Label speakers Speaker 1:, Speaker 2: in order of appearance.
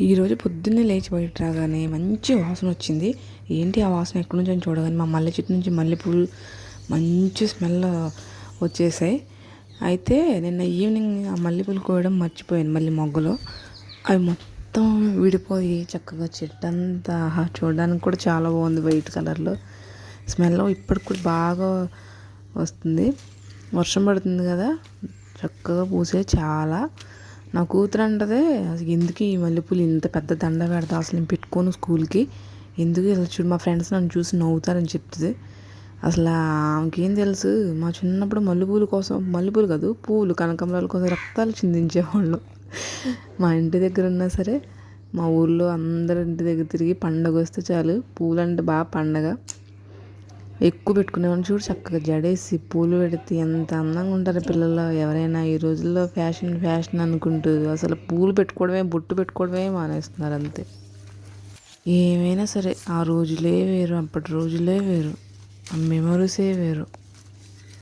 Speaker 1: ఈరోజు పొద్దున్నే లేచి బయట రాగానే మంచి వాసన వచ్చింది. ఏంటి ఆ వాసన ఎక్కడి నుంచి అని చూడగానే మా మల్లె చెట్టు నుంచి మల్లెపూలు మంచి స్మెల్ వచ్చేసాయి. అయితే నిన్న ఈవినింగ్ ఆ మల్లెపూలు కోయడం మర్చిపోయాను. మళ్ళీ మొగ్గలు అవి మొత్తం విడిపోయి చక్కగా చెట్టు అంతా చూడడానికి కూడా చాలా బాగుంది. వైట్ కలర్లో స్మెల్ ఇప్పటికి కూడా బాగా వస్తుంది. వర్షం పడుతుంది కదా, చక్కగా పూసే చాలా. నా కూతురు అంటదే, అసలు ఎందుకు ఈ మల్లెపూలు ఇంత పెద్ద దండ పెడతా, అసలు నేను పెట్టుకోను స్కూల్కి, ఎందుకు ఇలా చూడు మా ఫ్రెండ్స్ నన్ను చూసి నవ్వుతారని చెప్తుంది. అసలు ఆమెకేం తెలుసు, మా చిన్నప్పుడు మల్లెపూలు కోసం, మల్లెపూలు కాదు పువ్వులు, కనకాంబరాల కోసం రక్తాలు చిందించేవాళ్ళు. మా ఇంటి దగ్గర ఉన్నా సరే, మా ఊళ్ళో అందరి ఇంటి దగ్గర తిరిగి పండగ వస్తే చాలు పూలు అంటే బాగా పండగ ఎక్కువ పెట్టుకునేవాడిని. చూడు చక్కగా జడేసి పూలు పెడితే ఎంత అందంగా ఉంటారు పిల్లలు. ఎవరైనా ఈ రోజుల్లో ఫ్యాషన్ ఫ్యాషన్ అనుకుంటూ అసలు పూలు పెట్టుకోవడమే, బొట్టు పెట్టుకోవడమే మానేస్తున్నారు అంతే. ఏమైనా సరే ఆ రోజులే వేరు, అప్పటి రోజులే వేరు, ఆ మెమరీసే వేరు.